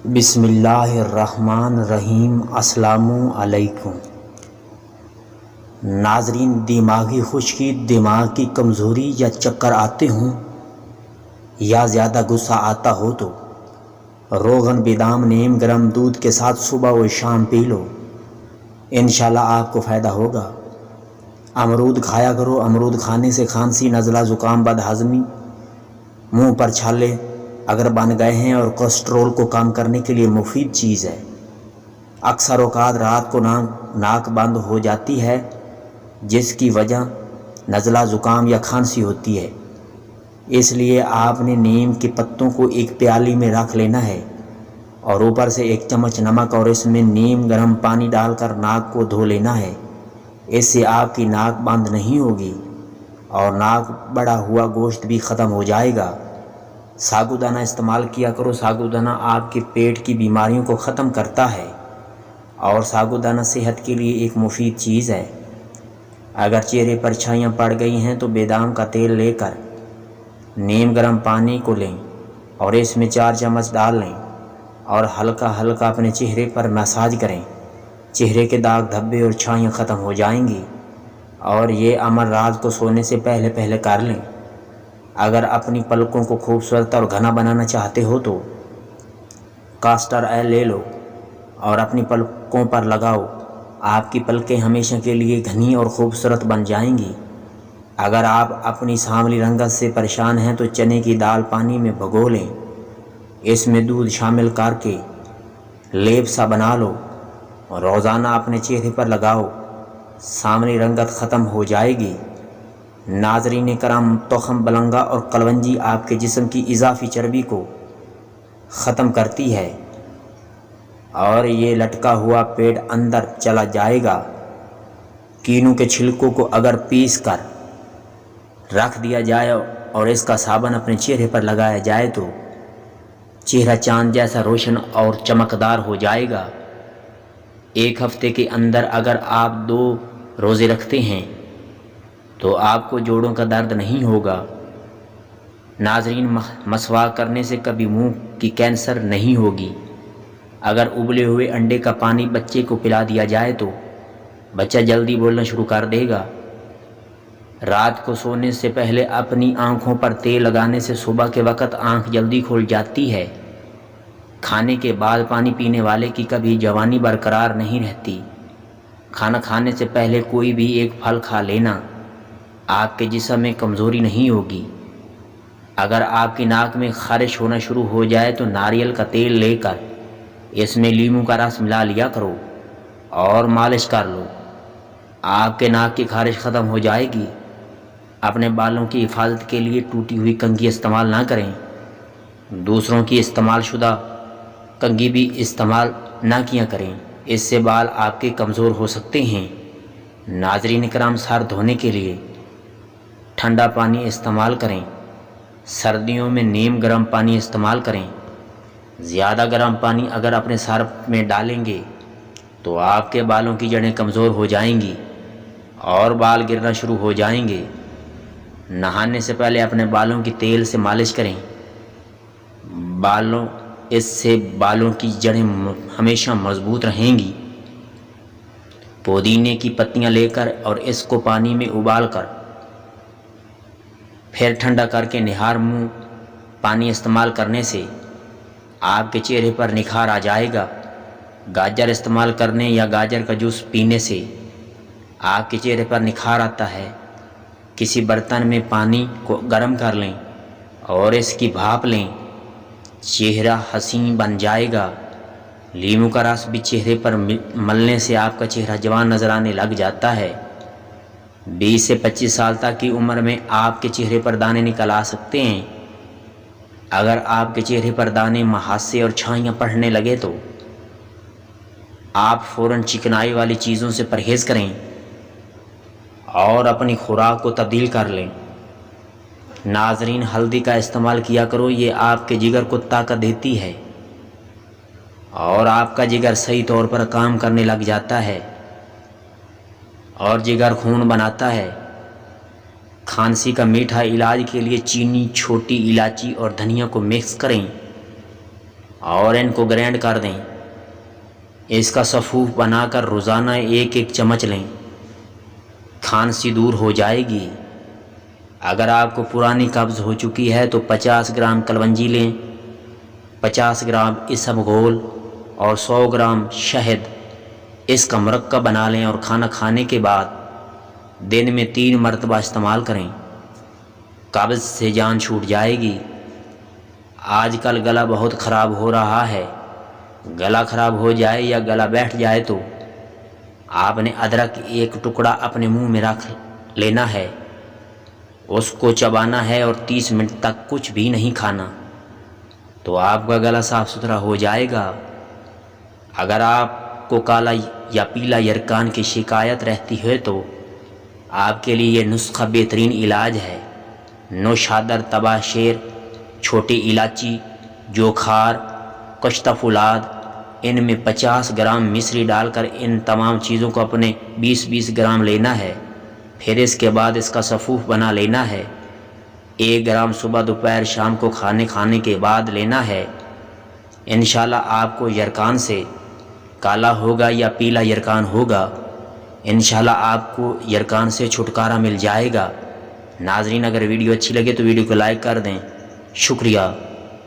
بسم اللہ الرحمن الرحیم۔ السلام علیکم ناظرین، دماغی خشکی، دماغ کی کمزوری یا چکر آتے ہوں یا زیادہ غصہ آتا ہو تو روغن بادام نیم گرم دودھ کے ساتھ صبح و شام پی لو، انشاءاللہ آپ کو فائدہ ہوگا۔ امرود کھایا کرو، امرود کھانے سے کھانسی، نزلہ، زکام، بد ہضمی، منہ پر چھالے اگر بن گئے ہیں اور کولیسٹرول کو کم کرنے کے لیے مفید چیز ہے۔ اکثر اوقات رات کو ناک بند ہو جاتی ہے جس کی وجہ نزلہ، زکام یا کھانسی ہوتی ہے، اس لیے آپ نے نیم کے پتوں کو ایک پیالی میں رکھ لینا ہے اور اوپر سے 1 چمچ نمک اور اس میں نیم گرم پانی ڈال کر ناک کو دھو لینا ہے۔ اس سے آپ کی ناک بند نہیں ہوگی اور ناک بڑا ہوا گوشت بھی ختم ہو جائے گا۔ ساگودانہ استعمال کیا کرو، ساگودانہ آپ کے پیٹ کی بیماریوں کو ختم کرتا ہے اور ساگودانہ صحت کے لیے ایک مفید چیز ہے۔ اگر چہرے پر چھائیاں پڑ گئی ہیں تو بادام کا تیل لے کر نیم گرم پانی کو لیں اور اس میں 4 چمچ ڈال لیں اور ہلکا ہلکا اپنے چہرے پر مساج کریں، چہرے کے داغ دھبے اور چھائیاں ختم ہو جائیں گی۔ اور یہ عمل رات کو سونے سے پہلے کر لیں۔ اگر اپنی پلکوں کو خوبصورت اور گھنا بنانا چاہتے ہو تو کاسٹر آئل لے لو اور اپنی پلکوں پر لگاؤ، آپ کی پلکیں ہمیشہ کے لیے گھنی اور خوبصورت بن جائیں گی۔ اگر آپ اپنی سانولی رنگت سے پریشان ہیں تو چنے کی دال پانی میں بھگو لیں، اس میں دودھ شامل کر کے لیپ سا بنا لو اور روزانہ اپنے چہرے پر لگاؤ، سانولی رنگت ختم ہو جائے گی۔ ناظرین کرام، تخم بلنگا اور کلونجی آپ کے جسم کی اضافی چربی کو ختم کرتی ہے اور یہ لٹکا ہوا پیٹ اندر چلا جائے گا۔ کینو کے چھلکوں کو اگر پیس کر رکھ دیا جائے اور اس کا صابن اپنے چہرے پر لگایا جائے تو چہرہ چاند جیسا روشن اور چمکدار ہو جائے گا۔ 1 ہفتے کے اندر اگر آپ 2 روزے رکھتے ہیں تو آپ کو جوڑوں کا درد نہیں ہوگا۔ ناظرین، مسواک کرنے سے کبھی منہ کی کینسر نہیں ہوگی۔ اگر ابلے ہوئے انڈے کا پانی بچے کو پلا دیا جائے تو بچہ جلدی بولنا شروع کر دے گا۔ رات کو سونے سے پہلے اپنی آنکھوں پر تیل لگانے سے صبح کے وقت آنکھ جلدی کھل جاتی ہے۔ کھانے کے بعد پانی پینے والے کی کبھی جوانی برقرار نہیں رہتی۔ کھانا کھانے سے پہلے کوئی بھی ایک پھل کھا لینا، آپ کے جسم میں کمزوری نہیں ہوگی۔ اگر آپ کی ناک میں خارش ہونا شروع ہو جائے تو ناریل کا تیل لے کر اس میں لیموں کا رس ملا لیا کرو اور مالش کر لو، آپ کے ناک کی خارش ختم ہو جائے گی۔ اپنے بالوں کی حفاظت کے لیے ٹوٹی ہوئی کنگھی استعمال نہ کریں، دوسروں کی استعمال شدہ کنگھی بھی استعمال نہ کیا کریں، اس سے بال آپ کے کمزور ہو سکتے ہیں۔ ناظرین کرام، سر دھونے کے لیے ٹھنڈا پانی استعمال کریں، سردیوں میں نیم گرم پانی استعمال کریں۔ زیادہ گرم پانی اگر اپنے سر میں ڈالیں گے تو آپ کے بالوں کی جڑیں کمزور ہو جائیں گی اور بال گرنا شروع ہو جائیں گے۔ نہانے سے پہلے اپنے بالوں کی تیل سے مالش کریں، اس سے بالوں کی جڑیں ہمیشہ مضبوط رہیں گی۔ پودینے کی پتیاں لے کر اور اس کو پانی میں ابال کر پھر ٹھنڈا کر کے نہار منہ پانی استعمال کرنے سے آپ کے چہرے پر نکھار آ جائے گا۔ گاجر استعمال کرنے یا گاجر کا جوس پینے سے آپ کے چہرے پر نکھار آتا ہے۔ کسی برتن میں پانی کو گرم کر لیں اور اس کی بھاپ لیں، چہرہ حسین بن جائے گا۔ لیموں کا رس بھی چہرے پر ملنے سے آپ کا چہرہ جوان نظر آنے لگ جاتا ہے۔ 20 سے 25 سال تک کی عمر میں آپ کے چہرے پر دانے نکل آ سکتے ہیں۔ اگر آپ کے چہرے پر دانے، محاسے اور چھائیاں پڑنے لگے تو آپ فوراً چکنائی والی چیزوں سے پرہیز کریں اور اپنی خوراک کو تبدیل کر لیں۔ ناظرین، ہلدی کا استعمال کیا کرو، یہ آپ کے جگر کو طاقت دیتی ہے اور آپ کا جگر صحیح طور پر کام کرنے لگ جاتا ہے اور جگر خون بناتا ہے۔ کھانسی کا میٹھا علاج کے لیے چینی، چھوٹی الائچی اور دھنیا کو مکس کریں اور ان کو گرینڈ کر دیں۔ اس کا سفوف بنا کر روزانہ 1-1 چمچ لیں، کھانسی دور ہو جائے گی۔ اگر آپ کو پرانی قبض ہو چکی ہے تو 50 گرام کلونجی لیں، 50 گرام اسبگول اور 100 گرام شہد، اس کا مرکب بنا لیں اور کھانا کھانے کے بعد دن میں 3 مرتبہ استعمال کریں، قبض سے جان چھوٹ جائے گی۔ آج کل گلا بہت خراب ہو رہا ہے، گلا خراب ہو جائے یا گلا بیٹھ جائے تو آپ نے ادرک 1 ٹکڑا اپنے منہ میں رکھ لینا ہے، اس کو چبانا ہے اور 30 منٹ تک کچھ بھی نہیں کھانا، تو آپ کا گلا صاف ستھرا ہو جائے گا۔ اگر آپ کو کالا یا پیلا یرکان کی شکایت رہتی ہے تو آپ کے لیے یہ نسخہ بہترین علاج ہے۔ نوشادر، تباہ شیر، چھوٹی الائچی، جوکھار، کشتہ فولاد، ان میں 50 گرام مصری ڈال کر ان تمام چیزوں کو اپنے 20-20 گرام لینا ہے۔ پھر اس کے بعد اس کا سفوف بنا لینا ہے۔ 1 گرام صبح، دوپہر، شام کو کھانے کے بعد لینا ہے۔ انشاءاللہ آپ کو یرکان سے، کالا ہوگا یا پیلا یرکان ہوگا، انشاءاللہ آپ کو یرکان سے چھٹکارا مل جائے گا۔ ناظرین، اگر ویڈیو اچھی لگے تو ویڈیو کو لائک کر دیں۔ شکریہ۔